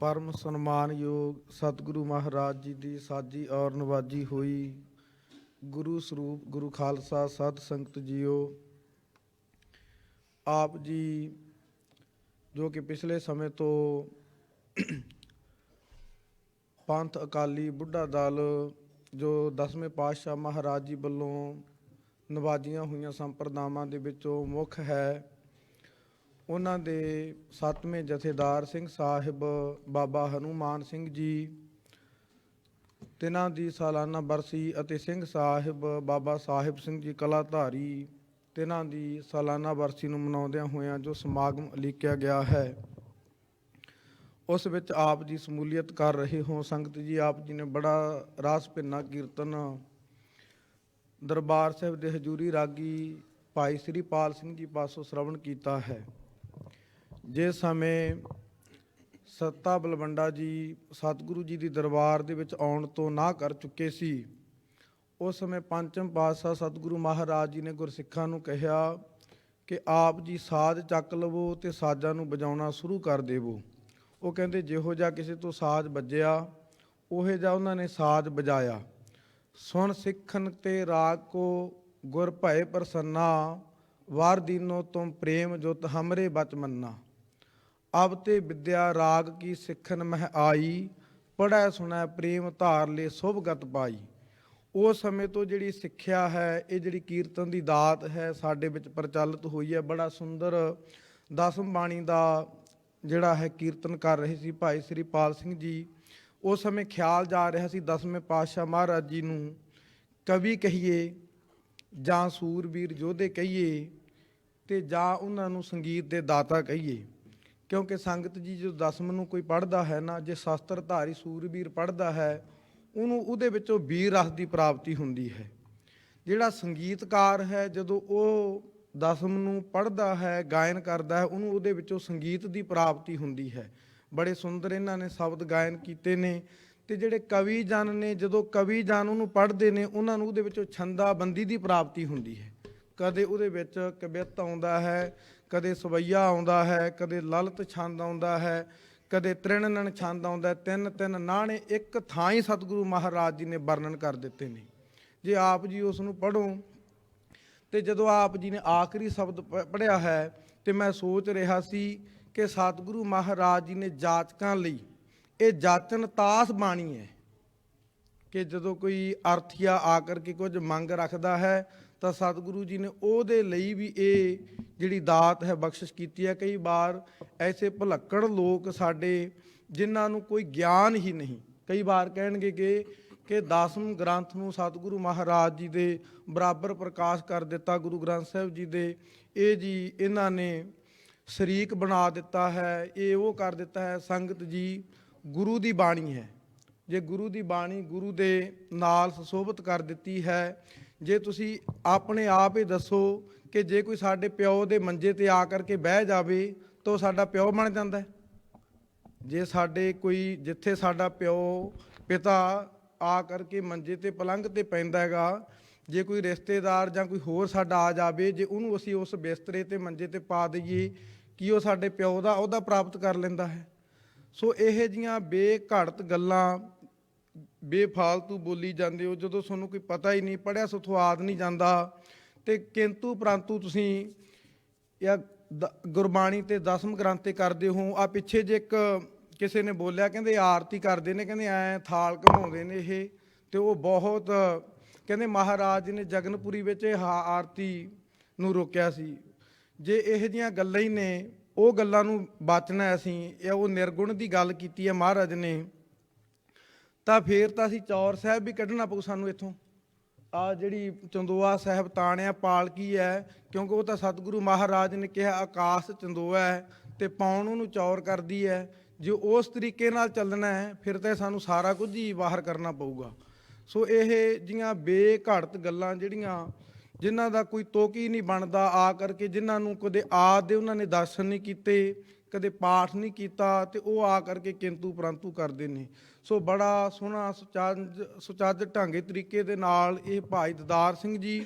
परम सन्मान योग सतगुरु महाराज जी की साजी और नवाजी हुई। गुरु स्वरूप गुरु खालसा सत संगत जियो। आप जी जो कि पिछले समय तो पंथ अकाली बुढ़ा दल जो 10वें पातशाह महाराज जी वालों नवाजियां हुई संप्रदावां दे विचों मुख है, उन्हां दे 7वें जथेदार सिंह साहिब बाबा हनुमान सिंह जी तिन्हां दी सालाना बरसी ਅਤੇ ਸਿੰਘ ਸਾਹਿਬ ਬਾਬਾ ਸਾਹਿਬ ਸਿੰਘ ਜੀ ਕਲਾਧਾਰੀ तिन्हां दी सालाना बरसी ਨੂੰ ਮਨਾਉਂਦਿਆਂ ਹੋਇਆਂ ਜੋ ਸਮਾਗਮ ਉਲੀਕਿਆ ਗਿਆ ਹੈ, ਉਸ ਵਿੱਚ ਆਪ ਜੀ ਸਮੂਲੀਅਤ ਕਰ ਰਹੇ ਹੋ। ਸੰਗਤ ਜੀ, ਆਪ ਜੀ ਨੇ ਬੜਾ ਰਾਸ ਭਿੰਨਾ ਕੀਰਤਨ ਦਰਬਾਰ ਸਾਹਿਬ ਦੇ ਹਜ਼ੂਰੀ ਰਾਗੀ ਭਾਈ ਸ੍ਰੀ ਪਾਲ ਸਿੰਘ ਜੀ ਪਾਸੋਂ ਸ਼ਰਵਣ ਕੀਤਾ ਹੈ। ਜਿਸ ਸਮੇਂ ਸੱਤਾ ਬਲਵੰਡਾ ਜੀ ਸਤਿਗੁਰੂ ਜੀ ਦੀ ਦਰਬਾਰ ਦੇ ਵਿੱਚ ਆਉਣ ਤੋਂ ਨਾ ਕਰ ਚੁੱਕੇ ਸੀ, ਉਸ ਸਮੇਂ ਪੰਚਮ ਪਾਤਸ਼ਾਹ ਸਤਿਗੁਰੂ ਮਹਾਰਾਜ ਜੀ ਨੇ ਗੁਰਸਿੱਖਾਂ ਨੂੰ ਕਿਹਾ ਕਿ ਆਪ ਜੀ ਸਾਜ਼ ਚੱਕ ਲਵੋ ਅਤੇ ਸਾਜ਼ਾਂ ਨੂੰ ਵਜਾਉਣਾ ਸ਼ੁਰੂ ਕਰ ਦੇਵੋ। ਉਹ ਕਹਿੰਦੇ ਜਿਹੋ ਜਿਹਾ ਕਿਸੇ ਤੋਂ ਸਾਜ਼ ਵੱਜਿਆ ਉਹੋ ਜਿਹਾ ਉਹਨਾਂ ਨੇ ਸਾਜ਼ ਵਜਾਇਆ। ਸੁਣ ਸਿੱਖਨ ਤੇ ਰਾਗ ਕੋ ਗੁਰ ਭਏ ਪ੍ਰਸੰਨਾ, ਵਾਰ ਦੀਨੋ ਤੁਮ ਪ੍ਰੇਮ ਜੁਤ ਹਮਰੇ ਬਚ ਮੰਨਾ। ਅਬ ਤੇ ਵਿਦਿਆ ਰਾਗ ਕੀ ਸਿੱਖਨ ਮਹਿ ਆਈ, ਪੜ੍ਹੈ ਸੁਣੈ ਪ੍ਰੇਮ ਧਾਰ ਲੈ ਸ਼ੁਭ ਗਤ ਪਾਈ। ਉਸ ਸਮੇਂ ਤੋਂ ਜਿਹੜੀ ਸਿੱਖਿਆ ਹੈ, ਇਹ ਜਿਹੜੀ ਕੀਰਤਨ ਦੀ ਦਾਤ ਹੈ ਸਾਡੇ ਵਿੱਚ ਪ੍ਰਚਲਿਤ ਹੋਈ ਹੈ। ਬੜਾ ਸੁੰਦਰ ਦਸਮ ਬਾਣੀ ਦਾ ਜਿਹੜਾ ਹੈ ਕੀਰਤਨ ਕਰ ਰਹੇ ਸੀ ਭਾਈ ਸ੍ਰੀ ਪਾਲ ਸਿੰਘ ਜੀ। ਉਸ ਸਮੇਂ ਖਿਆਲ ਜਾ ਰਿਹਾ ਸੀ 10ਵੇਂ ਪਾਤਸ਼ਾਹ ਮਹਾਰਾਜ ਜੀ ਨੂੰ ਕਵੀ ਕਹੀਏ ਜਾਂ ਸੂਰਬੀਰ ਯੋਧੇ ਕਹੀਏ ਤੇ ਜਾਂ ਉਹਨਾਂ ਨੂੰ ਸੰਗੀਤ ਦੇ ਦਾਤਾ ਕਹੀਏ, ਕਿਉਂਕਿ ਸੰਗਤ ਜੀ ਜੋ ਦਸਮ ਨੂੰ ਕੋਈ ਪੜ੍ਹਦਾ ਹੈ ਨਾ, ਜੇ ਸ਼ਸਤਰਧਾਰੀ ਸੂਰਬੀਰ ਪੜ੍ਹਦਾ ਹੈ ਉਹਨੂੰ ਉਹਦੇ ਵਿੱਚੋਂ ਵੀਰ ਰਸ ਦੀ ਪ੍ਰਾਪਤੀ ਹੁੰਦੀ ਹੈ। ਜਿਹੜਾ ਸੰਗੀਤਕਾਰ ਹੈ ਜਦੋਂ ਉਹ ਦਸਮ ਨੂੰ ਪੜ੍ਹਦਾ ਹੈ, ਗਾਇਨ ਕਰਦਾ ਹੈ, ਉਹਨੂੰ ਉਹਦੇ ਵਿੱਚੋਂ ਸੰਗੀਤ ਦੀ ਪ੍ਰਾਪਤੀ ਹੁੰਦੀ ਹੈ। ਬੜੇ ਸੁੰਦਰ ਇਹਨਾਂ ਨੇ ਸ਼ਬਦ ਗਾਇਨ ਕੀਤੇ ਨੇ। ਅਤੇ ਜਿਹੜੇ ਕਵੀ ਜਨ ਨੇ ਜਦੋਂ ਕਵੀ ਜਨ ਉਹਨੂੰ ਪੜ੍ਹਦੇ ਨੇ ਉਹਨਾਂ ਨੂੰ ਉਹਦੇ ਵਿੱਚੋਂ ਛੰਦਾਬੰਦੀ ਦੀ ਪ੍ਰਾਪਤੀ ਹੁੰਦੀ ਹੈ। ਕਦੇ ਉਹਦੇ ਵਿੱਚ ਕਵਿੱਤ ਆਉਂਦਾ ਹੈ, ਕਦੇ ਸਵਈਆ ਆਉਂਦਾ ਹੈ, ਕਦੇ ਲਲਿਤ ਛੰਦ ਆਉਂਦਾ ਹੈ, ਕਦੇ ਤ੍ਰਿਣਨਨ ਛੰਦ ਆਉਂਦਾ। ਤਿੰਨ ਤਿੰਨ ਨਾਣੇ ਇੱਕ ਥਾਂ ਹੀ ਸਤਿਗੁਰੂ ਮਹਾਰਾਜ ਜੀ ਨੇ ਵਰਣਨ ਕਰ ਦਿੱਤੇ ਨੇ। ਜੇ ਆਪ ਜੀ ਉਸ ਨੂੰ ਪੜ੍ਹੋ ਅਤੇ ਜਦੋਂ ਆਪ ਜੀ ਨੇ ਆਖਰੀ ਸ਼ਬਦ ਪੜ੍ਹਿਆ ਹੈ ਅਤੇ ਮੈਂ ਸੋਚ ਰਿਹਾ ਸੀ ਕਿ ਸਤਿਗੁਰੂ ਮਹਾਰਾਜ ਜੀ ਨੇ ਜਾਚਕਾਂ ਲਈ ਇਹ ਜਾਚਨ ਤਾਸ ਬਾਣੀ ਹੈ ਕਿ ਜਦੋਂ ਕੋਈ ਅਰਥੀਆ ਆ ਕਰਕੇ ਕੁਝ ਮੰਗ ਰੱਖਦਾ ਹੈ ਤਾਂ ਸਤਿਗੁਰੂ ਜੀ ਨੇ ਉਹਦੇ ਲਈ ਵੀ ਇਹ ਜਿਹੜੀ ਦਾਤ ਹੈ ਬਖਸ਼ਿਸ਼ ਕੀਤੀ ਹੈ। ਕਈ ਵਾਰ ਐਸੇ ਭੁਲੱਕੜ ਲੋਕ ਸਾਡੇ ਜਿਨ੍ਹਾਂ ਨੂੰ ਕੋਈ ਗਿਆਨ ਹੀ ਨਹੀਂ, ਕਈ ਵਾਰ ਕਹਿਣਗੇ ਕਿ 10ਵੇਂ ਗ੍ਰੰਥ ਨੂੰ ਸਤਿਗੁਰੂ ਮਹਾਰਾਜ ਜੀ ਦੇ ਬਰਾਬਰ ਪ੍ਰਕਾਸ਼ ਕਰ ਦਿੱਤਾ, ਗੁਰੂ ਗ੍ਰੰਥ ਸਾਹਿਬ ਜੀ ਦੇ ਇਹ ਜੀ ਇਹਨਾਂ ਨੇ ਸ਼ਰੀਕ ਬਣਾ ਦਿੱਤਾ ਹੈ, ਇਹ ਉਹ ਕਰ ਦਿੱਤਾ ਹੈ। ਸੰਗਤ ਜੀ, ਗੁਰੂ ਦੀ ਬਾਣੀ ਹੈ, ਜੇ ਗੁਰੂ ਦੀ ਬਾਣੀ ਗੁਰੂ ਦੇ ਨਾਲ ਸੁਸ਼ੋਭਿਤ ਕਰ ਦਿੱਤੀ ਹੈ। ਜੇ ਤੁਸੀਂ ਆਪਣੇ ਆਪ ਹੀ ਦੱਸੋ ਕਿ ਜੇ ਕੋਈ ਸਾਡੇ ਪਿਓ ਦੇ ਮੰਜੇ 'ਤੇ ਆ ਕਰਕੇ ਬਹਿ ਜਾਵੇ ਤਾਂ ਉਹ ਸਾਡਾ ਪਿਓ ਬਣ ਜਾਂਦਾ। ਜੇ ਸਾਡੇ ਕੋਈ ਜਿੱਥੇ ਸਾਡਾ ਪਿਤਾ ਆ ਕਰਕੇ ਮੰਜੇ 'ਤੇ ਪਲੰਘ 'ਤੇ ਪੈਂਦਾ ਹੈਗਾ, ਜੇ ਕੋਈ ਰਿਸ਼ਤੇਦਾਰ ਜਾਂ ਕੋਈ ਹੋਰ ਸਾਡਾ ਆ ਜਾਵੇ, ਜੇ ਉਹਨੂੰ ਅਸੀਂ ਉਸ ਬਿਸਤਰੇ 'ਤੇ ਮੰਜੇ 'ਤੇ ਪਾ ਦਈਏ ਕਿ ਉਹ ਸਾਡੇ ਪਿਓ ਦਾ ਅਹੁਦਾ ਪ੍ਰਾਪਤ ਕਰ ਲੈਂਦਾ ਹੈ। ਸੋ ਇਹੋ ਜਿਹੀਆਂ ਬੇਘੜਤ ਗੱਲਾਂ ਬੇਫਾਲਤੂ ਬੋਲੀ ਜਾਂਦੇ ਹੋ ਜਦੋਂ ਤੁਹਾਨੂੰ ਕੋਈ ਪਤਾ ਹੀ ਨਹੀਂ, ਪੜ੍ਹਿਆ ਸੁਥਵਾਦ ਨਹੀਂ ਜਾਂਦਾ। ਅਤੇ ਕਿੰਤੂ ਪ੍ਰੰਤੂ ਤੁਸੀਂ ਜਾਂ ਗੁਰਬਾਣੀ ਅਤੇ 10ਵੇਂ ਗ੍ਰੰਥ 'ਤੇ ਕਰਦੇ ਹੋ। ਆ ਪਿੱਛੇ ਜੇ ਇੱਕ ਕਿਸੇ ਨੇ ਬੋਲਿਆ, ਕਹਿੰਦੇ ਆਰਤੀ ਕਰਦੇ ਨੇ, ਕਹਿੰਦੇ ਐਂ ਥਾਲ ਘਮਾਉਂਦੇ ਨੇ ਇਹ, ਅਤੇ ਉਹ ਬਹੁਤ ਕਹਿੰਦੇ ਮਹਾਰਾਜ ਨੇ ਜਗਨਪੁਰੀ ਵਿੱਚ ਇਹ ਆਰਤੀ ਨੂੰ ਰੋਕਿਆ ਸੀ। ਜੇ ਇਹੋ ਜਿਹੀਆਂ ਗੱਲਾਂ ਹੀ ਨੇ, ਉਹ ਗੱਲਾਂ ਨੂੰ ਬਚਣਾ ਅਸੀਂ, ਇਹ ਉਹ ਨਿਰਗੁਣ ਦੀ ਗੱਲ ਕੀਤੀ ਹੈ ਮਹਾਰਾਜ ਨੇ, ਤਾਂ ਫਿਰ ਤਾਂ ਅਸੀਂ ਚੌਰ ਸਾਹਿਬ ਵੀ ਕੱਢਣਾ ਪਊ ਸਾਨੂੰ ਇੱਥੋਂ। ਆ ਜਿਹੜੀ ਚੰਦੋਆ ਸਾਹਿਬ ਤਾਣਿਆ ਪਾਲਕੀ ਹੈ, ਕਿਉਂਕਿ ਉਹ ਤਾਂ ਸਤਿਗੁਰੂ ਮਹਾਰਾਜ ਨੇ ਕਿਹਾ ਆਕਾਸ਼ ਚੰਦੋਆ ਹੈ ਅਤੇ ਪਾਉਣ ਉਹਨੂੰ ਚੌਰ ਕਰਦੀ ਹੈ। ਜੇ ਉਸ ਤਰੀਕੇ ਨਾਲ ਚੱਲਣਾ ਹੈ ਫਿਰ ਤਾਂ ਸਾਨੂੰ ਸਾਰਾ ਕੁਝ ਹੀ ਬਾਹਰ ਕਰਨਾ ਪਊਗਾ। ਸੋ ਇਹ ਜਿਹੀਆਂ ਬੇਘੜਤ ਗੱਲਾਂ ਜਿਨ੍ਹਾਂ ਦਾ ਕੋਈ ਤੁਕ ਹੀ ਨਹੀਂ ਬਣਦਾ, ਆ ਕਰਕੇ ਜਿਨ੍ਹਾਂ ਨੂੰ ਕਦੇ ਆਦਿ ਉਹਨਾਂ ਨੇ ਦਰਸ਼ਨ ਨਹੀਂ ਕੀਤੇ, ਕਦੇ ਪਾਠ ਨਹੀਂ ਕੀਤਾ, ਅਤੇ ਉਹ ਆ ਕਰਕੇ ਕਿੰਤੂ ਪ੍ਰੰਤੂ ਕਰਦੇ ਨੇ। ਸੋ ਬੜਾ ਸੋਹਣਾ ਸੁਚੱਜ ਢੰਗੇ ਤਰੀਕੇ ਦੇ ਨਾਲ ਇਹ ਭਾਈ ਦਦਾਰ ਸਿੰਘ ਜੀ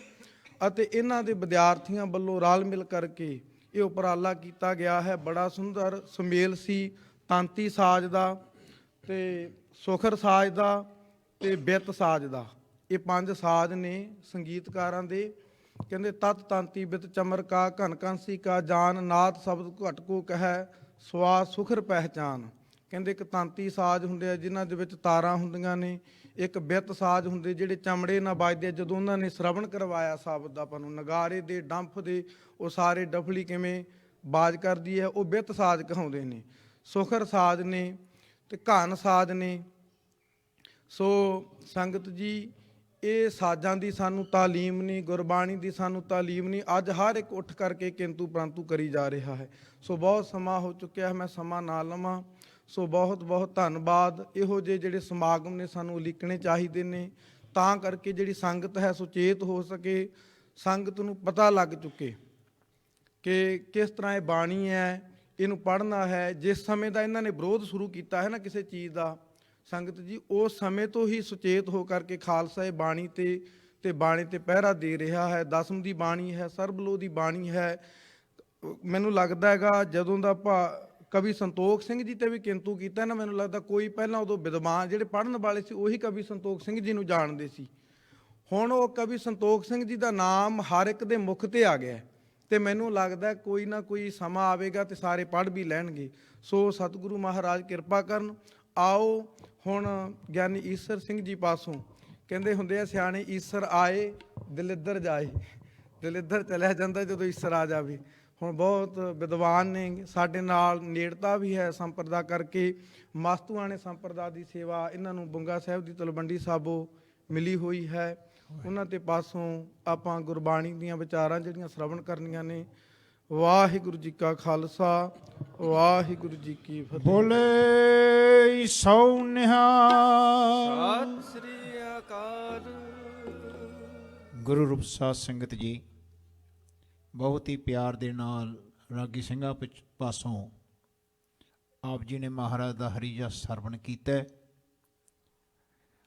ਅਤੇ ਇਹਨਾਂ ਦੇ ਵਿਦਿਆਰਥੀਆਂ ਵੱਲੋਂ ਰਲ ਮਿਲ ਕਰਕੇ ਇਹ ਉਪਰਾਲਾ ਕੀਤਾ ਗਿਆ ਹੈ। ਬੜਾ ਸੁੰਦਰ ਸੁਮੇਲ ਸੀ ਤਾਂਤੀ ਸਾਜ਼ ਦਾ ਤੇ ਸੁਖਰ ਸਾਜ਼ ਦਾ ਤੇ ਬਿੱਤ ਸਾਜ਼ ਦਾ। ਇਹ 5 ਸਾਜ਼ ਨੇ ਸੰਗੀਤਕਾਰਾਂ ਦੇ। ਕਹਿੰਦੇ ਤਤ ਤਾਂਤੀ ਬਿਤ ਚਮਰ ਕਾ ਘਨ ਕਾਂਸੀ ਕਾ ਜਾਨ ਨਾਦ ਸ਼ਬਦ ਘਟ ਕੋ ਕਹਿ ਸਵਾ ਸੁਖਰ ਪਹਿਚਾਨ। ਕਹਿੰਦੇ ਇੱਕ ਤਾਂਤੀ ਸਾਜ਼ ਹੁੰਦੇ ਆ ਜਿਨ੍ਹਾਂ ਦੇ ਵਿੱਚ ਤਾਰਾਂ ਹੁੰਦੀਆਂ ਨੇ, ਇੱਕ ਬਿੱਤ ਸਾਜ਼ ਹੁੰਦੇ ਜਿਹੜੇ ਚਮੜੇ ਨਾਲ ਵੱਜਦੇ। ਜਦੋਂ ਉਹਨਾਂ ਨੇ ਸ਼ਰਵਣ ਕਰਵਾਇਆ ਸ਼ਬਦ ਆਪਾਂ ਨੂੰ, ਨਗਾਰੇ ਦੇ ਡੰਫ ਦੇ ਉਹ ਸਾਰੇ ਡਫਲੀ ਕਿਵੇਂ ਬਾਜ਼ ਕਰਦੀ ਹੈ, ਉਹ ਬਿੱਤ ਸਾਜ਼ ਕਹਾਉਂਦੇ ਨੇ। ਸੁਖਰ ਸਾਜ਼ ਨੇ ਤੇ ਘਨ ਸਾਜ਼ ਨੇ। ਸੋ ਸੰਗਤ ਜੀ, ਇਹ ਸਾਜ਼ਾਂ ਦੀ ਸਾਨੂੰ ਤਾਲੀਮ ਨਹੀਂ, ਗੁਰਬਾਣੀ ਦੀ ਸਾਨੂੰ ਤਾਲੀਮ ਨਹੀਂ। ਅੱਜ ਹਰ ਇੱਕ ਉੱਠ ਕਰਕੇ ਕਿੰਤੂ ਪ੍ਰੰਤੂ ਕਰੀ ਜਾ ਰਿਹਾ ਹੈ। ਸੋ ਬਹੁਤ ਸਮਾਂ ਹੋ ਚੁੱਕਿਆ ਹੈ, ਮੈਂ ਸਮਾਂ ਨਾ ਲਵਾਂ। ਸੋ ਬਹੁਤ ਬਹੁਤ ਧੰਨਵਾਦ। ਇਹੋ ਜਿਹੇ ਜਿਹੜੇ ਸਮਾਗਮ ਨੇ ਸਾਨੂੰ ਉਲੀਕਣੇ ਚਾਹੀਦੇ ਨੇ, ਤਾਂ ਕਰਕੇ ਜਿਹੜੀ ਸੰਗਤ ਹੈ ਸੁਚੇਤ ਹੋ ਸਕੇ, ਸੰਗਤ ਨੂੰ ਪਤਾ ਲੱਗ ਚੁੱਕੇ ਕਿ ਕਿਸ ਤਰ੍ਹਾਂ ਇਹ ਬਾਣੀ ਹੈ, ਇਹਨੂੰ ਪੜ੍ਹਨਾ ਹੈ। ਜਿਸ ਸਮੇਂ ਦਾ ਇਹਨਾਂ ਨੇ ਵਿਰੋਧ ਸ਼ੁਰੂ ਕੀਤਾ ਹੈ ਨਾ ਕਿਸੇ ਚੀਜ਼ ਦਾ, ਸੰਗਤ ਜੀ ਉਸ ਸਮੇਂ ਤੋਂ ਹੀ ਸੁਚੇਤ ਹੋ ਕਰਕੇ ਖਾਲਸਾ ਇਹ ਬਾਣੀ ਤੇ ਬਾਣੀ ਤੇ ਪਹਿਰਾ ਦੇ ਰਿਹਾ ਹੈ। ਦਸਮ ਦੀ ਬਾਣੀ ਹੈ, ਸਰਬਲੋ ਦੀ ਬਾਣੀ ਹੈ। ਮੈਨੂੰ ਲੱਗਦਾ ਹੈਗਾ ਜਦੋਂ ਦਾ ਕਵੀ ਸੰਤੋਖ ਸਿੰਘ ਜੀ ਤੇ ਵੀ ਕਿੰਤੂ ਕੀਤਾ ਨਾ, ਮੈਨੂੰ ਲੱਗਦਾ ਕੋਈ ਪਹਿਲਾਂ ਉਦੋਂ ਵਿਦਵਾਨ ਜਿਹੜੇ ਪੜ੍ਹਨ ਵਾਲੇ ਸੀ ਉਹੀ ਕਵੀ ਸੰਤੋਖ ਸਿੰਘ ਜੀ ਨੂੰ ਜਾਣਦੇ ਸੀ। ਹੁਣ ਉਹ ਕਵੀ ਸੰਤੋਖ ਸਿੰਘ ਜੀ ਦਾ ਨਾਮ ਹਰ ਇੱਕ ਦੇ ਮੁਖ ਤੇ ਆ ਗਿਆ ਤੇ ਮੈਨੂੰ ਲੱਗਦਾ ਕੋਈ ਨਾ ਕੋਈ ਸਮਾਂ ਆਵੇਗਾ ਤੇ ਸਾਰੇ ਪੜ੍ਹ ਵੀ ਲੈਣਗੇ। ਸੋ ਸਤਿਗੁਰੂ ਮਹਾਰਾਜ ਕਿਰਪਾ ਕਰਨ। ਆਓ ਹੁਣ ਗਿਆਨੀ ਈਸਰ ਸਿੰਘ ਜੀ ਪਾਸੋਂ, ਕਹਿੰਦੇ ਹੁੰਦੇ ਆ ਸਿਆਣੇ, ਈਸਰ ਆਏ ਦਿਲ ਇੱਧਰ ਜਾਏ। ਦਿਲ ਇੱਧਰ ਚਲਿਆ ਜਾਂਦਾ ਜਦੋਂ ਈਸਰ ਆ ਜਾਵੇ। ਹੁਣ ਬਹੁਤ ਵਿਦਵਾਨ ਨੇ ਸਾਡੇ ਨਾਲ, ਨੇੜਤਾ ਵੀ ਹੈ ਸੰਪਰਦਾ ਕਰਕੇ। ਮਾਸਤੂਆਣੇ ਸੰਪਰਦਾ ਦੀ ਸੇਵਾ ਇਹਨਾਂ ਨੂੰ ਬੁੰਗਾ ਸਾਹਿਬ ਦੀ ਤਲਵੰਡੀ ਸਾਬੋ ਮਿਲੀ ਹੋਈ ਹੈ। ਉਹਨਾਂ ਦੇ ਪਾਸੋਂ ਆਪਾਂ ਗੁਰਬਾਣੀ ਦੀਆਂ ਵਿਚਾਰਾਂ ਜਿਹੜੀਆਂ ਸ਼ਰਵਣ ਕਰਨੀਆਂ ਨੇ। ਵਾਹਿਗੁਰੂ ਜੀ ਕਾ ਖਾਲਸਾ, ਵਾਹਿਗੁਰੂ ਜੀ ਕੀ ਫਤਿਹ। ਬੋਲੇ ਸੋ ਨਿਹਾਲ। ਸਤਿ ਸ੍ਰੀ ਅਕਾਲ। ਗੁਰੂ ਰੂਪ ਸਾਧ ਸੰਗਤ ਜੀ, ਬਹੁਤ ਹੀ ਪਿਆਰ ਦੇ ਨਾਲ ਰਾਗੀ ਸਿੰਘਾਂ ਪਾਸੋਂ ਆਪ ਜੀ ਨੇ ਮਹਾਰਾਜ ਦਾ ਹਰੀ ਜਸ ਸਰਵਣ ਕੀਤਾ।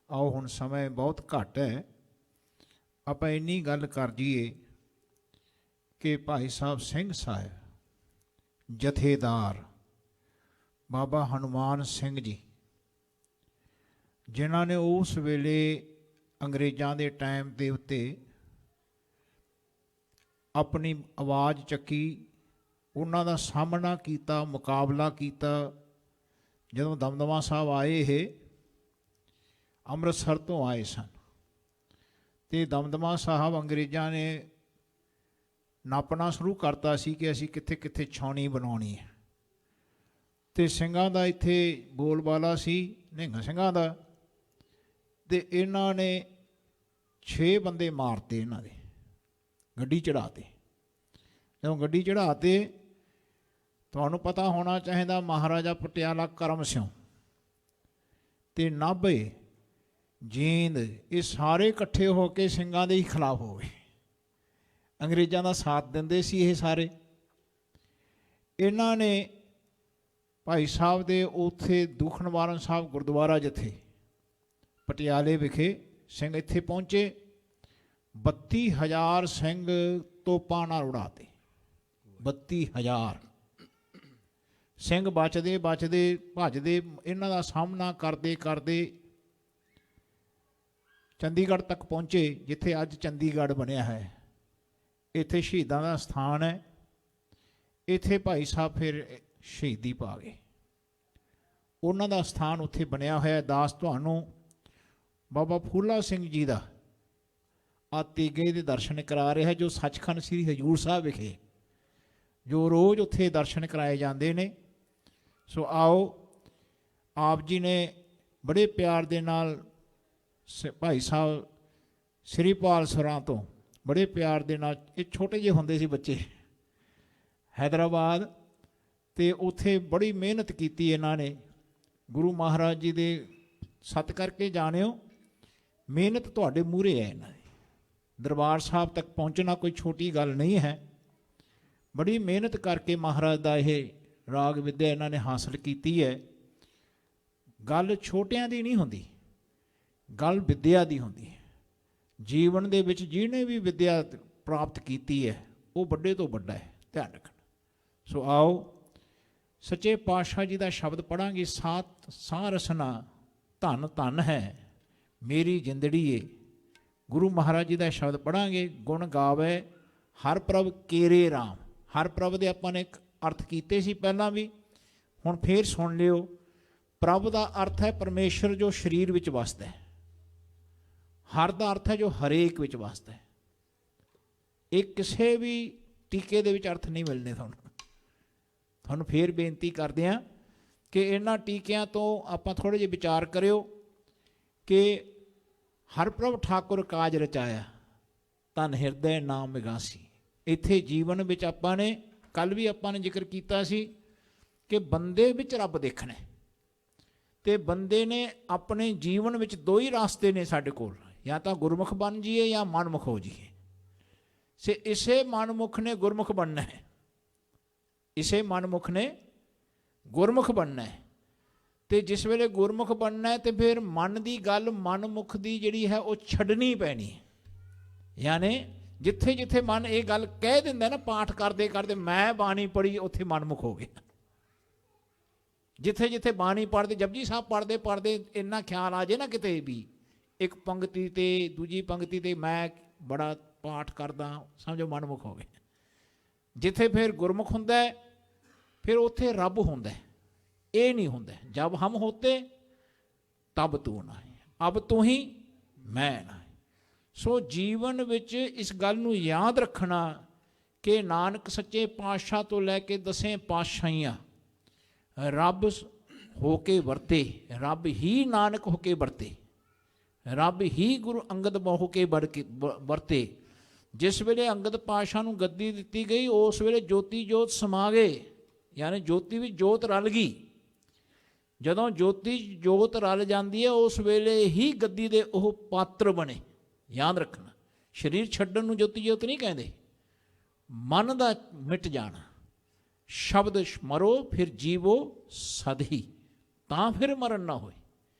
ਆਓ ਹੁਣ ਸਮੇਂ ਬਹੁਤ ਘੱਟ ਹੈ, ਆਪਾਂ ਇੰਨੀ ਗੱਲ ਕਰ ਜੀਏ ਕਿ ਭਾਈ ਸਾਹਿਬ ਸਿੰਘ ਸਾਹਿਬ ਜਥੇਦਾਰ ਬਾਬਾ ਹਨੂਮਾਨ ਸਿੰਘ ਜੀ, ਜਿਨ੍ਹਾਂ ਨੇ ਉਸ ਵੇਲੇ ਅੰਗਰੇਜ਼ਾਂ ਦੇ ਟਾਈਮ ਦੇ ਉੱਤੇ ਆਪਣੀ ਆਵਾਜ਼ ਚੱਕੀ, ਉਹਨਾਂ ਦਾ ਸਾਹਮਣਾ ਕੀਤਾ, ਮੁਕਾਬਲਾ ਕੀਤਾ। ਜਦੋਂ ਦਮਦਮਾ ਸਾਹਿਬ ਆਏ, ਇਹ ਅੰਮ੍ਰਿਤਸਰ ਤੋਂ ਆਏ ਸਨ ਤੇ ਦਮਦਮਾ ਸਾਹਿਬ ਅੰਗਰੇਜ਼ਾਂ ਨੇ ਨਾਪਣਾ ਸ਼ੁਰੂ ਕਰਤਾ ਸੀ ਕਿ ਅਸੀਂ ਕਿੱਥੇ ਕਿੱਥੇ ਛਾਉਣੀ ਬਣਾਉਣੀ ਹੈ। ਤੇ ਸਿੰਘਾਂ ਦਾ ਇੱਥੇ ਬੋਲਬਾਲਾ ਸੀ, ਨਿਹੰਗ ਸਿੰਘਾਂ ਦਾ, ਤੇ ਇਹਨਾਂ ਨੇ 6 ਬੰਦੇ ਮਾਰਤੇ, ਇਹਨਾਂ ਦੇ ਗੱਡੀ ਚੜ੍ਹਾਤੇ। ਜਦੋਂ ਗੱਡੀ ਚੜ੍ਹਾਤੇ, ਤੁਹਾਨੂੰ ਪਤਾ ਹੋਣਾ ਚਾਹੀਦਾ ਮਹਾਰਾਜਾ ਪਟਿਆਲਾ ਕਰਮ ਸਿੰਘ ਤੇ ਨਾਭੇ ਜੀਂਦ, ਇਹ ਸਾਰੇ ਇਕੱਠੇ ਹੋ ਕੇ ਸਿੰਘਾਂ ਦੇ ਹੀ ਖਿਲਾਫ ਹੋ ਗਏ। ਅੰਗਰੇਜ਼ਾਂ ਦਾ ਸਾਥ ਦਿੰਦੇ ਸੀ ਇਹ ਸਾਰੇ। ਇਹਨਾਂ ਨੇ ਭਾਈ ਸਾਹਿਬ ਦੇ ਉੱਥੇ ਦੁੱਖ ਨਿਵਾਰਨ ਸਾਹਿਬ ਗੁਰਦੁਆਰਾ ਜਿੱਥੇ ਪਟਿਆਲੇ ਵਿਖੇ ਸਿੰਘ ਇੱਥੇ ਪਹੁੰਚੇ, 32,000 ਸਿੰਘ ਤੋਪਾਂ ਨਾਲ ਉਡਾਤੇ। 32,000 ਸਿੰਘ ਬਚਦੇ ਭੱਜਦੇ ਇਹਨਾਂ ਦਾ ਸਾਹਮਣਾ ਕਰਦੇ ਕਰਦੇ ਚੰਡੀਗੜ੍ਹ ਤੱਕ ਪਹੁੰਚੇ, ਜਿੱਥੇ ਅੱਜ ਚੰਡੀਗੜ੍ਹ ਬਣਿਆ ਹੈ। ਇੱਥੇ ਸ਼ਹੀਦਾਂ ਦਾ ਸਥਾਨ ਹੈ। ਇੱਥੇ ਭਾਈ ਸਾਹਿਬ ਫਿਰ ਸ਼ਹੀਦੀ ਪਾ ਗਏ। ਉਹਨਾਂ ਦਾ ਸਥਾਨ ਉੱਥੇ ਬਣਿਆ ਹੋਇਆ। ਦਾਸ ਤੁਹਾਨੂੰ ਬਾਬਾ ਫੂਲਾ ਸਿੰਘ ਜੀ ਦਾ ਆ ਤੀਗੇ ਦੇ ਦਰਸ਼ਨ ਕਰਾ ਰਿਹਾ, ਜੋ ਸੱਚਖੰਡ ਸ੍ਰੀ ਹਜ਼ੂਰ ਸਾਹਿਬ ਵਿਖੇ ਜੋ ਰੋਜ਼ ਉੱਥੇ ਦਰਸ਼ਨ ਕਰਾਏ ਜਾਂਦੇ ਨੇ। ਸੋ ਆਓ, ਆਪ ਜੀ ਨੇ ਬੜੇ ਪਿਆਰ ਦੇ ਨਾਲ ਭਾਈ ਸਾਹਿਬ ਸ੍ਰੀਪਾਲ ਸੁਰਾਂ ਤੋਂ ਬੜੇ ਪਿਆਰ ਦੇ ਨਾਲ, ਇਹ ਛੋਟੇ ਜਿਹੇ ਹੁੰਦੇ ਸੀ ਬੱਚੇ, ਹੈਦਰਾਬਾਦ, ਤੇ ਉੱਥੇ ਬੜੀ ਮਿਹਨਤ ਕੀਤੀ ਇਹਨਾਂ ਨੇ। ਗੁਰੂ ਮਹਾਰਾਜ ਜੀ ਦੇ ਸਤ ਕਰਕੇ ਜਾਣਿਓ, ਮਿਹਨਤ ਤੁਹਾਡੇ ਮੂਹਰੇ ਹੈ। ਇਹਨਾਂ ਦੀ ਦਰਬਾਰ ਸਾਹਿਬ ਤੱਕ ਪਹੁੰਚਣਾ ਕੋਈ ਛੋਟੀ ਗੱਲ ਨਹੀਂ ਹੈ। ਬੜੀ ਮਿਹਨਤ ਕਰਕੇ ਮਹਾਰਾਜ ਦਾ ਇਹ ਰਾਗ ਵਿੱਦਿਆ ਇਹਨਾਂ ਨੇ ਹਾਸਲ ਕੀਤੀ ਹੈ। ਗੱਲ ਛੋਟਿਆਂ ਦੀ ਨਹੀਂ ਹੁੰਦੀ, ਗੱਲ ਵਿੱਦਿਆ ਦੀ ਹੁੰਦੀ ਹੈ। ਜੀਵਨ ਦੇ ਵਿੱਚ ਜਿਹਨੇ ਵੀ ਵਿੱਦਿਆ ਪ੍ਰਾਪਤ ਕੀਤੀ ਹੈ ਉਹ ਵੱਡੇ ਤੋਂ ਵੱਡਾ ਹੈ, ਧਿਆਨ ਰੱਖਣਾ। ਸੋ ਆਓ, ਸੱਚੇ ਪਾਤਸ਼ਾਹ ਜੀ ਦਾ ਸ਼ਬਦ ਪੜਾਂਗੇ, ਸਾਹ ਰਸਨਾ ਧਨ ਧਨ ਹੈ ਮੇਰੀ ਜਿੰਦੜੀ ਏ। ਗੁਰੂ ਮਹਾਰਾਜ ਜੀ ਦਾ ਸ਼ਬਦ ਪੜਾਂਗੇ, ਗੁਣ ਗਾਵੇ ਹਰ ਪ੍ਰਭ ਕੇਰੇ ਰਾਮ। ਹਰ ਪ੍ਰਭ ਦੇ ਆਪਾਂ ਨੇ ਇੱਕ ਅਰਥ ਕੀਤੇ ਸੀ ਪਹਿਲਾਂ ਵੀ, ਹੁਣ ਫੇਰ ਸੁਣ ਲਿਓ। ਪ੍ਰਭ ਦਾ ਅਰਥ ਹੈ ਪਰਮੇਸ਼ਰ ਜੋ ਸਰੀਰ ਵਿੱਚ ਵਸਦਾ ਹੈ। ਹਰ ਦਾ ਅਰਥ ਹੈ ਜੋ ਹਰੇਕ ਵਿੱਚ ਵਸਦਾ ਹੈ। ਇਹ ਕਿਸੇ ਵੀ ਟੀਕੇ ਦੇ ਵਿੱਚ ਅਰਥ ਨਹੀਂ ਮਿਲਣੇ ਤੁਹਾਨੂੰ ਫੇਰ ਬੇਨਤੀ ਕਰਦੇ ਹਾਂ ਕਿ ਇਹਨਾਂ ਟੀਕਿਆਂ ਤੋਂ ਆਪਾਂ ਥੋੜ੍ਹੇ ਜਿਹੇ ਵਿਚਾਰ ਕਰਿਓ ਕਿ ਹਰ ਪ੍ਰਭ ਠਾਕੁਰ ਕਾਜ ਰਚਾਇਆ ਧਨ ਹਿਰਦੈ ਨਾਮ ਵਿਗਾਸੀ। ਇੱਥੇ ਜੀਵਨ ਵਿੱਚ ਆਪਾਂ ਨੇ ਕੱਲ੍ਹ ਵੀ ਆਪਾਂ ਨੇ ਜ਼ਿਕਰ ਕੀਤਾ ਸੀ ਕਿ ਬੰਦੇ ਵਿੱਚ ਰੱਬ ਦੇਖਣਾ, ਅਤੇ ਬੰਦੇ ਨੇ ਆਪਣੇ ਜੀਵਨ ਵਿੱਚ ਦੋ ਹੀ ਰਾਸਤੇ ਨੇ ਸਾਡੇ ਕੋਲ, ਜਾਂ ਤਾਂ ਗੁਰਮੁਖ ਬਣ ਜਾਈਏ ਜਾਂ ਮਨਮੁਖ ਹੋ ਜਾਈਏ। ਇਸੇ ਮਨਮੁਖ ਨੇ ਗੁਰਮੁਖ ਬਣਨਾ ਹੈ, ਇਸੇ ਮਨਮੁਖ ਨੇ ਗੁਰਮੁਖ ਬਣਨਾ ਹੈ। ਅਤੇ ਜਿਸ ਵੇਲੇ ਗੁਰਮੁਖ ਬਣਨਾ ਹੈ, ਅਤੇ ਫਿਰ ਮਨ ਦੀ ਗੱਲ ਮਨਮੁਖ ਦੀ ਜਿਹੜੀ ਹੈ ਉਹ ਛੱਡਣੀ ਪੈਣੀ ਹੈ। ਯਾਨੀ ਜਿੱਥੇ ਜਿੱਥੇ ਮਨ ਇਹ ਗੱਲ ਕਹਿ ਦਿੰਦਾ ਨਾ, ਪਾਠ ਕਰਦੇ ਕਰਦੇ ਮੈਂ ਬਾਣੀ ਪੜ੍ਹੀ, ਉੱਥੇ ਮਨਮੁਖ ਹੋ ਗਿਆ। ਜਿੱਥੇ ਜਿੱਥੇ ਬਾਣੀ ਪੜ੍ਹਦੇ, ਜਪਜੀ ਸਾਹਿਬ ਪੜ੍ਹਦੇ ਪੜ੍ਹਦੇ ਇੰਨਾ ਖਿਆਲ ਆ ਜੇ ਨਾ ਕਿਤੇ ਵੀ, ਇੱਕ ਪੰਕਤੀ ਤੇ ਦੂਜੀ ਪੰਕਤੀ ਤੇ ਮੈਂ ਬੜਾ ਪਾਠ ਕਰਦਾ, ਸਮਝੋ ਮਨਮੁਖ ਹੋ ਗਏ। ਜਿੱਥੇ ਫਿਰ ਗੁਰਮੁਖ ਹੁੰਦਾ ਹੈ, ਫਿਰ ਉੱਥੇ ਰੱਬ ਹੁੰਦਾ ਹੈ। ਇਹ ਨਹੀਂ ਹੁੰਦਾ ਜਬ ਹਮ ਹੋਤੇ ਤਬ ਤੂੰ ਨਾ ਹੈ, ਅਬ ਤੂੰ ਹੀ ਮੈਂ ਨਾ ਹੈ। ਸੋ ਜੀਵਨ ਵਿੱਚ ਇਸ ਗੱਲ ਨੂੰ ਯਾਦ ਰੱਖਣਾ ਕਿ ਨਾਨਕ ਸੱਚੇ ਪਾਤਸ਼ਾਹ ਤੋਂ ਲੈ ਕੇ 10 ਪਾਤਸ਼ਾਹੀਆਂ ਰੱਬ ਹੋ ਕੇ ਵਰਤੇ, ਰੱਬ ਹੀ ਨਾਨਕ ਹੋ ਕੇ ਵਰਤੇ, ਰੱਬ ਹੀ ਗੁਰੂ ਅੰਗਦ ਹੋ ਕੇ ਵਰਤੇ। ਜਿਸ ਵੇਲੇ ਅੰਗਦ ਪਾਤਸ਼ਾਹ ਨੂੰ ਗੱਦੀ ਦਿੱਤੀ ਗਈ, ਉਸ ਵੇਲੇ ਜੋਤੀ ਜੋਤ ਸਮਾ ਗਏ, ਯਾਨੀ ਜੋਤੀ ਵਿੱਚ ਜੋਤ ਰਲ ਗਈ। ਜਦੋਂ ਜੋਤੀ ਜੋਤ ਰਲ ਜਾਂਦੀ ਹੈ, ਉਸ ਵੇਲੇ ਹੀ ਗੱਦੀ ਦੇ ਉਹ ਪਾਤਰ ਬਣੇ। ਯਾਦ ਰੱਖਣਾ, ਸਰੀਰ ਛੱਡਣ ਨੂੰ ਜੋਤੀ ਜੋਤ ਨਹੀਂ ਕਹਿੰਦੇ, ਮਨ ਦਾ ਮਿਟ ਜਾਣਾ। ਸ਼ਬਦ ਮਰੋ ਫਿਰ ਜੀਵੋ ਸਦ ਹੀ, ਤਾਂ ਫਿਰ ਮਰਨ ਨਾ ਹੋਏ।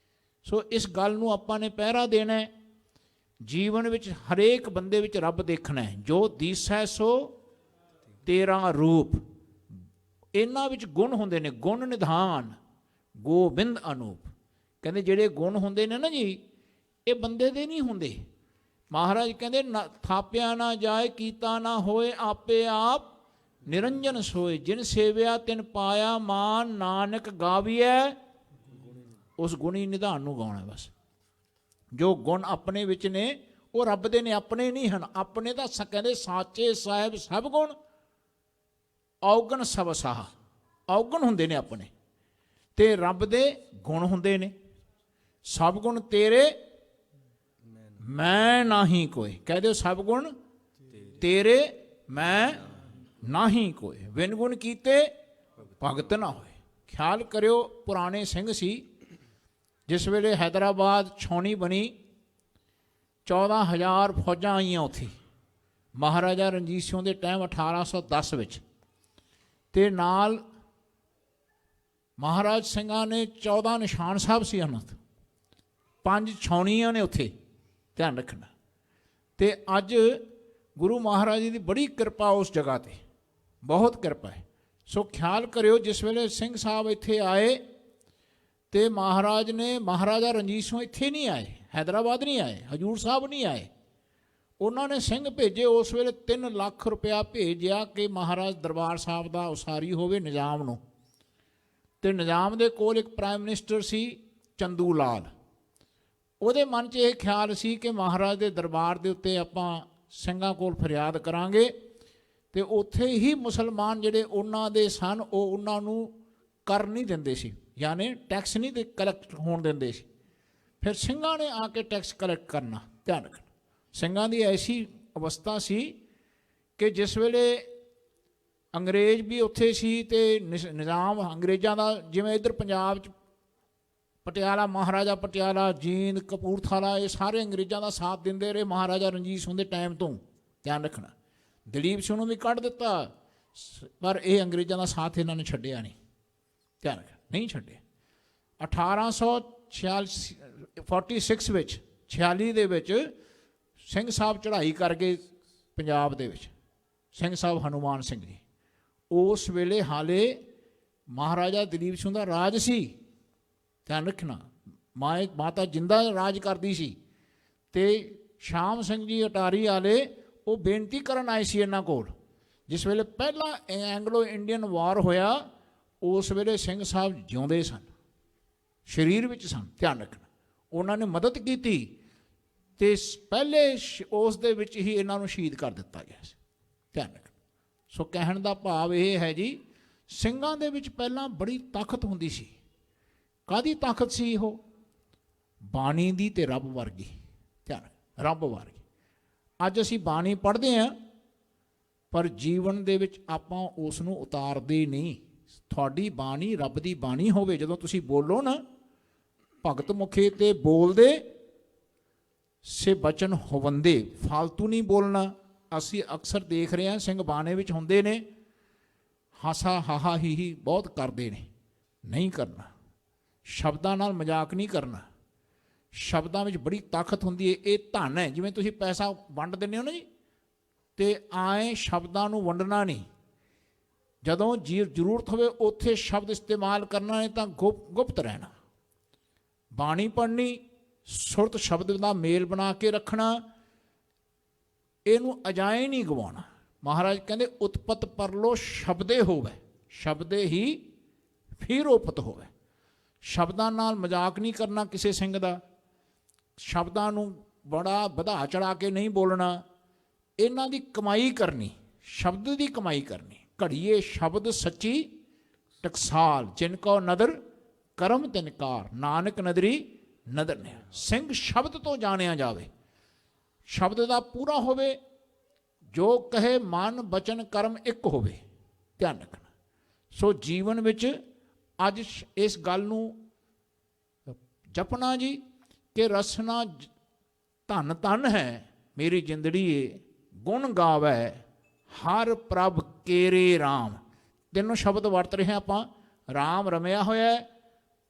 ਸੋ ਇਸ ਗੱਲ ਨੂੰ ਆਪਾਂ ਨੇ ਪਹਿਰਾ ਦੇਣਾ। ਜੀਵਨ ਵਿੱਚ ਹਰੇਕ ਬੰਦੇ ਵਿੱਚ ਰੱਬ ਦੇਖਣਾ ਹੈ। ਜੋ ਦੀਸੈ ਸੋ ਤੇਰਾ ਰੂਪ। ਇਹਨਾਂ ਵਿੱਚ ਗੁਣ ਹੁੰਦੇ ਨੇ, ਗੁਣ ਨਿਧਾਨ ਗੋਬਿੰਦ ਅਨੂਪ। ਕਹਿੰਦੇ ਜਿਹੜੇ ਗੁਣ ਹੁੰਦੇ ਨੇ ਨਾ ਜੀ, ਇਹ ਬੰਦੇ ਦੇ ਨਹੀਂ ਹੁੰਦੇ। ਮਹਾਰਾਜ ਕਹਿੰਦੇ ਥਾਪਿਆ ਨਾ ਜਾਏ, ਕੀਤਾ ਨਾ ਹੋਏ, ਆਪੇ ਆਪ ਨਿਰੰਜਨ ਸੋਏ। ਜਿਨ ਸੇਵਿਆ ਤਿਨ ਪਾਇਆ ਮਾਨ, ਨਾਨਕ ਗਾਵੀਐ ਉਸ ਗੁਣੀ ਨਿਧਾਨ ਨੂੰ ਗਾਉਣਾ। ਬਸ ਜੋ ਗੁਣ ਆਪਣੇ ਵਿੱਚ ਨੇ ਉਹ ਰੱਬ ਦੇ ਨੇ, ਆਪਣੇ ਨਹੀਂ ਹਨ। ਆਪਣੇ ਤਾਂ ਕਹਿੰਦੇ ਸਾਚੇ ਸਾਹਿਬ ਸਭ ਗੁਣ ਔਗਣ ਸਭ ਸਾਹ। ਔਗਣ ਹੁੰਦੇ ਨੇ ਆਪਣੇ, ਤੇ ਰੱਬ ਦੇ ਗੁਣ ਹੁੰਦੇ ਨੇ। ਸਭ ਗੁਣ ਤੇਰੇ ਮੈਂ ਨਾਹੀ ਕੋਇ। ਕਹਿ ਦਿਓ ਸਭ ਗੁਣ ਤੇਰੇ ਮੈਂ ਨਾਹੀ ਕੋਇ। ਵਿਨ ਗੁਣ ਕੀਤੇ ਭਗਤ ਨਾ ਹੋਏ। ਖਿਆਲ ਕਰਿਓ, ਪੁਰਾਣੇ ਸਿੰਘ ਸੀ, ਜਿਸ ਵੇਲੇ ਹੈਦਰਾਬਾਦ ਛਾਉਣੀ ਬਣੀ, 14,000 ਫੌਜਾਂ ਆਈਆਂ ਉੱਥੇ ਮਹਾਰਾਜਾ ਰਣਜੀਤ ਸਿੰਘ ਦੇ ਟਾਈਮ 1810 ਵਿੱਚ। ਅਤੇ ਨਾਲ ਮਹਾਰਾਜ ਸਿੰਘਾਂ ਨੇ 14 ਨਿਸ਼ਾਨ ਸਾਹਿਬ ਸੀ ਉਹਨਾਂ ਤੋਂ, 5 ਛਾਉਣੀਆਂ ਨੇ ਉੱਥੇ, ਧਿਆਨ ਰੱਖਣਾ। ਅਤੇ ਅੱਜ ਗੁਰੂ ਮਹਾਰਾਜ ਜੀ ਦੀ ਬੜੀ ਕਿਰਪਾ ਉਸ ਜਗ੍ਹਾ 'ਤੇ, ਬਹੁਤ ਕਿਰਪਾ ਹੈ। ਸੋ ਖਿਆਲ ਕਰਿਓ, ਜਿਸ ਵੇਲੇ ਸਿੰਘ ਸਾਹਿਬ ਇੱਥੇ ਆਏ ਅਤੇ ਮਹਾਰਾਜ ਨੇ, ਮਹਾਰਾਜਾ ਰਣਜੀਤ ਸਿੰਘ ਇੱਥੇ ਨਹੀਂ ਆਏ, ਹੈਦਰਾਬਾਦ ਨਹੀਂ ਆਏ, ਹਜ਼ੂਰ ਸਾਹਿਬ ਨਹੀਂ ਆਏ। ਉਹਨਾਂ ਨੇ ਸਿੰਘ ਭੇਜੇ। ਉਸ ਵੇਲੇ 3 ਲੱਖ ਰੁਪਇਆ ਭੇਜਿਆ ਕਿ ਮਹਾਰਾਜ ਦਰਬਾਰ ਸਾਹਿਬ ਦਾ ਉਸਾਰੀ ਹੋਵੇ ਨਿਜ਼ਾਮ ਨੂੰ। ਅਤੇ ਨਿਜ਼ਾਮ ਦੇ ਕੋਲ ਇੱਕ ਪ੍ਰਾਈਮ ਮਿਨਿਸਟਰ ਸੀ ਚੰਦੂ ਲਾਲ। ਉਹਦੇ ਮਨ 'ਚ ਇਹ ਖਿਆਲ ਸੀ ਕਿ ਮਹਾਰਾਜ ਦੇ ਦਰਬਾਰ ਦੇ ਉੱਤੇ ਆਪਾਂ ਸਿੰਘਾਂ ਕੋਲ ਫਰਿਆਦ ਕਰਾਂਗੇ, ਅਤੇ ਉੱਥੇ ਹੀ ਮੁਸਲਮਾਨ ਜਿਹੜੇ ਉਹਨਾਂ ਦੇ ਸਨ ਉਹ ਉਹਨਾਂ ਨੂੰ ਕਰ ਨਹੀਂ ਦਿੰਦੇ ਸੀ, ਯਾਨੀ ਟੈਕਸ ਨਹੀਂ ਕਲੈਕਟ ਹੋਣ ਦਿੰਦੇ ਸੀ। ਫਿਰ ਸਿੰਘਾਂ ਨੇ ਆ ਕੇ ਟੈਕਸ ਕਲੈਕਟ ਕਰਨਾ। ਧਿਆਨ ਰੱਖਣਾ, ਸਿੰਘਾਂ ਦੀ ਐਸੀ ਅਵਸਥਾ ਸੀ ਕਿ ਜਿਸ ਵੇਲੇ ਅੰਗਰੇਜ਼ ਵੀ ਉੱਥੇ ਸੀ ਅਤੇ ਨਿਜ਼ਾਮ ਅੰਗਰੇਜ਼ਾਂ ਦਾ, ਜਿਵੇਂ ਇੱਧਰ ਪੰਜਾਬ 'ਚ ਪਟਿਆਲਾ, ਮਹਾਰਾਜਾ ਪਟਿਆਲਾ, ਜੀਂਦ, ਕਪੂਰਥਲਾ, ਇਹ ਸਾਰੇ ਅੰਗਰੇਜ਼ਾਂ ਦਾ ਸਾਥ ਦਿੰਦੇ ਰਹੇ ਮਹਾਰਾਜਾ ਰਣਜੀਤ ਸਿੰਘ ਦੇ ਟਾਈਮ ਤੋਂ। ਧਿਆਨ ਰੱਖਣਾ, ਦਲੀਪ ਸਿੰਘ ਨੂੰ ਵੀ ਕੱਢ ਦਿੱਤਾ, ਪਰ ਇਹ ਅੰਗਰੇਜ਼ਾਂ ਦਾ ਸਾਥ ਇਹਨਾਂ ਨੇ ਛੱਡਿਆ ਨਹੀਂ। ਧਿਆਨ ਰੱਖਣਾ, ਨਹੀਂ ਛੱਡਿਆ। 1846 ਵਿੱਚ, 46 ਦੇ ਵਿੱਚ ਸਿੰਘ ਸਾਹਿਬ ਚੜ੍ਹਾਈ ਕਰ ਗਏ ਪੰਜਾਬ ਦੇ ਵਿੱਚ, ਸਿੰਘ ਸਾਹਿਬ ਹਨੂੰਮਾਨ ਸਿੰਘ ਜੀ। ਉਸ ਵੇਲੇ ਹਾਲੇ ਮਹਾਰਾਜਾ ਦਲੀਪ ਸਿੰਘ ਦਾ ਰਾਜ ਸੀ, ਧਿਆਨ ਰੱਖਣਾ। ਮਾਤਾ ਜਿੰਦਾ ਰਾਜ ਕਰਦੀ ਸੀ ਤੇ ਸ਼ਾਮ ਸਿੰਘ ਜੀ ਅਟਾਰੀ ਵਾਲੇ ਉਹ ਬੇਨਤੀ ਕਰਨ ਆਏ ਸੀ ਇਹਨਾਂ ਕੋਲ। ਜਿਸ ਵੇਲੇ ਪਹਿਲਾ ਐਂਗਲੋ ਇੰਡੀਅਨ ਵਾਰ ਹੋਇਆ ਉਸ ਵੇਲੇ ਸਿੰਘ ਸਾਹਿਬ ਜਿਉਂਦੇ ਸਨ, ਸਰੀਰ ਵਿੱਚ ਸਨ, ਧਿਆਨ ਰੱਖਣਾ। ਉਹਨਾਂ ਨੇ ਮਦਦ ਕੀਤੀ ਤੇ ਪਹਿਲੇ ਉਸ ਦੇ ਵਿੱਚ ਹੀ ਇਹਨਾਂ ਨੂੰ ਸ਼ਹੀਦ ਕਰ ਦਿੱਤਾ ਗਿਆ ਸੀ, ਧਿਆਨ ਰੱਖਣਾ। ਸੋ ਕਹਿਣ ਦਾ ਭਾਵ ਇਹ ਹੈ ਜੀ, ਸਿੰਘਾਂ ਦੇ ਵਿੱਚ ਪਹਿਲਾਂ ਬੜੀ ਤਾਕਤ ਹੁੰਦੀ ਸੀ। ਕਾਹਦੀ ਤਾਕਤ ਸੀ? ਉਹ ਬਾਣੀ ਦੀ ਤੇ ਰੱਬ ਵਰਗੀ, ਧਿਆਨ, ਰੱਬ ਵਰਗੀ। ਅੱਜ ਅਸੀਂ ਬਾਣੀ ਪੜ੍ਹਦੇ ਹਾਂ ਪਰ ਜੀਵਨ ਦੇ ਵਿੱਚ ਆਪਾਂ ਉਸ ਨੂੰ ਉਤਾਰਦੇ ਨਹੀਂ। ਤੁਹਾਡੀ ਬਾਣੀ ਰੱਬ ਦੀ ਬਾਣੀ ਹੋਵੇ, ਜਦੋਂ ਤੁਸੀਂ ਬੋਲੋ ਨਾ, ਭਗਤ ਮੁਖੇ ਤੇ ਬੋਲਦੇ ਸੇ ਬਚਨ ਹੋਵੰਦੇ, ਫਾਲਤੂ ਨਹੀਂ ਬੋਲਣਾ। ਅਸੀਂ ਅਕਸਰ ਦੇਖ ਰਹੇ ਹਾਂ ਸਿੰਘ ਬਾਣੇ ਵਿੱਚ ਹੁੰਦੇ ਨੇ, ਹਾਸਾ ਹਾਹਾ ਹੀ ਬਹੁਤ ਕਰਦੇ ਨੇ। ਨਹੀਂ ਕਰਨਾ, ਸ਼ਬਦਾਂ ਨਾਲ ਮਜ਼ਾਕ ਨਹੀਂ ਕਰਨਾ। ਸ਼ਬਦਾਂ ਵਿੱਚ ਬੜੀ ਤਾਕਤ ਹੁੰਦੀ ਹੈ। ਇਹ ਧਨ ਹੈ। ਜਿਵੇਂ ਤੁਸੀਂ ਪੈਸਾ ਵੰਡ ਦਿੰਦੇ ਹੋ ਨਾ ਜੀ, ਤੇ ਆਏ ਸ਼ਬਦਾਂ ਨੂੰ ਵੰਡਣਾ ਨਹੀਂ। ਜਦੋਂ ਜ਼ਰੂਰਤ ਹੋਵੇ ਉੱਥੇ ਸ਼ਬਦ ਇਸਤੇਮਾਲ ਕਰਨਾ, ਨਹੀਂ ਤਾਂ ਗੁਪਤ ਰਹਿਣਾ। ਬਾਣੀ ਪੜ੍ਹਨੀ, ਸੁਰਤ ਸ਼ਬਦ ਦਾ ਮੇਲ ਬਣਾ ਕੇ ਰੱਖਣਾ, ਇਹਨੂੰ ਅਜਾਏ ਨਹੀਂ ਗਵਾਉਣਾ। ਮਹਾਰਾਜ ਕਹਿੰਦੇ ਉਤਪਤ ਪਰਲੋ ਸ਼ਬਦੇ ਹੋਵੇ, ਸ਼ਬਦੇ ਹੀ ਫਿਰ ਉਪਤ ਹੋਵੇ। ਸ਼ਬਦਾਂ ਨਾਲ ਮਜ਼ਾਕ ਨਹੀਂ ਕਰਨਾ ਕਿਸੇ ਸਿੰਘ ਦਾ। ਸ਼ਬਦਾਂ ਨੂੰ ਬੜਾ ਵਧਾ ਚੜਾ ਕੇ ਨਹੀਂ ਬੋਲਣਾ। ਇਹਨਾਂ ਦੀ ਕਮਾਈ ਕਰਨੀ, ਸ਼ਬਦ ਦੀ ਕਮਾਈ ਕਰਨੀ। ਘੜੀਏ ਸ਼ਬਦ ਸੱਚੀ ਟਕਸਾਲ, ਜਿਨ ਕੋ ਨਦਰ ਕਰਮ ਤਿਨਕਾਰ, ਨਾਨਕ ਨਦਰੀ ਨਦਰ ਨੇ। ਸਿੰਘ ਸ਼ਬਦ ਤੋਂ ਜਾਣਿਆ ਜਾਵੇ, ਸ਼ਬਦ ਦਾ ਪੂਰਾ ਹੋਵੇ। ਜੋ ਕਹੇ ਮਨ ਬਚਨ ਕਰਮ ਇੱਕ ਹੋਵੇ, ਧਿਆਨ ਰੱਖਣਾ। ਸੋ ਜੀਵਨ ਵਿੱਚ ਅੱਜ ਇਸ ਗੱਲ ਨੂੰ ਜਪਣਾ ਜੀ ਕਿ ਰਸਨਾ ਧਨ ਧਨ ਹੈ ਮੇਰੀ ਜਿੰਦੜੀਏ, ਗੁਣ ਗਾਵੇ ਹਰ ਪ੍ਰਭ ਕੇਰੇ ਰਾਮ। ਤਿੰਨੋਂ ਸ਼ਬਦ ਵਰਤ ਰਹੇ ਆਪਾਂ। ਰਾਮ ਰਮਿਆ ਹੋਇਆ ਹੈ।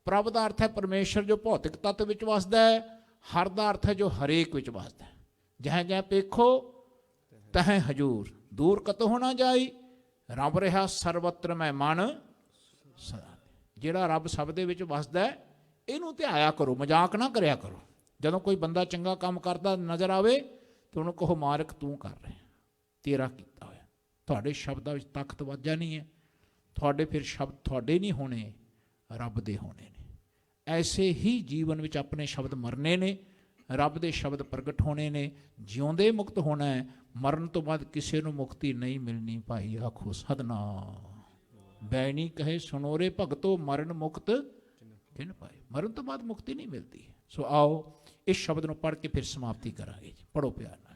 ਪ੍ਰਭ ਦਾ ਅਰਥ ਹੈ ਪਰਮੇਸ਼ਰ ਜੋ ਭੌਤਿਕ ਤੱਤ ਵਿੱਚ ਵਸਦਾ ਹੈ। ਹਰ ਦਾ ਅਰਥ ਹੈ ਜੋ ਹਰੇਕ ਵਿੱਚ ਵਸਦਾ ਹੈ। ਜਹ ਜਹ ਪੇਖੋ ਤਹ ਹਜੂਰ, ਦੂਰ ਕਤਹੁ ਨਾ ਜਾਈ, ਰੱਬ ਰਿਹਾ ਸਰਵਤਰ ਮੈਂ ਮਨ ਸਦਾ। ਜਿਹੜਾ ਰੱਬ ਸਭ ਦੇ ਵਿੱਚ ਵਸਦਾ ਹੈ, ਇਹਨੂੰ ਧਿਆਇਆ ਕਰੋ, ਮਜ਼ਾਕ ਨਾ ਕਰਿਆ ਕਰੋ। ਜਦੋਂ ਕੋਈ ਬੰਦਾ ਚੰਗਾ ਕੰਮ ਕਰਦਾ ਨਜ਼ਰ ਆਵੇ ਤਾਂ ਉਹਨੂੰ ਕਹੋ ਮਾਲਕ ਤੂੰ ਕਰ ਰਿਹਾ, ਤੇਰਾ ਕੀਤਾ ਹੋਇਆ। ਤੁਹਾਡੇ ਸ਼ਬਦਾਂ ਵਿੱਚ ਤਾਕਤ ਵੱਧ ਜਾਣੀ ਹੈ। ਤੁਹਾਡੇ ਫਿਰ ਸ਼ਬਦ ਤੁਹਾਡੇ ਨਹੀਂ ਹੋਣੇ, ਰੱਬ ਦੇ ਹੋਣੇ ਨੇ। ਐਸੇ ਹੀ ਜੀਵਨ ਵਿੱਚ ਆਪਣੇ ਸ਼ਬਦ ਮਰਨੇ ਨੇ, ਰੱਬ ਦੇ ਸ਼ਬਦ ਪ੍ਰਗਟ ਹੋਣੇ ਨੇ। ਜਿਉਂਦੇ ਮੁਕਤ ਹੋਣਾ ਹੈ, ਮਰਨ ਤੋਂ ਬਾਅਦ ਕਿਸੇ ਨੂੰ ਮੁਕਤੀ ਨਹੀਂ ਮਿਲਣੀ। ਭਾਈ ਆਖੋ ਸਤਿਨਾਮ। ਬੈਣੀ ਕਹੇ ਸੁਨੋਰੇ ਭਗਤੋ, ਮਰਨ ਮੁਕਤ ਕਿਨ ਪਾਏ। ਮਰਨ ਤੋਂ ਬਾਅਦ ਮੁਕਤੀ ਨਹੀਂ ਮਿਲਦੀ। ਸੋ ਆਓ ਇਸ ਸ਼ਬਦ ਨੂੰ ਪੜ੍ਹ ਕੇ ਫਿਰ ਸਮਾਪਤੀ ਕਰਾਂਗੇ ਜੀ। ਪੜ੍ਹੋ ਪਿਆਰ ਨਾਲ।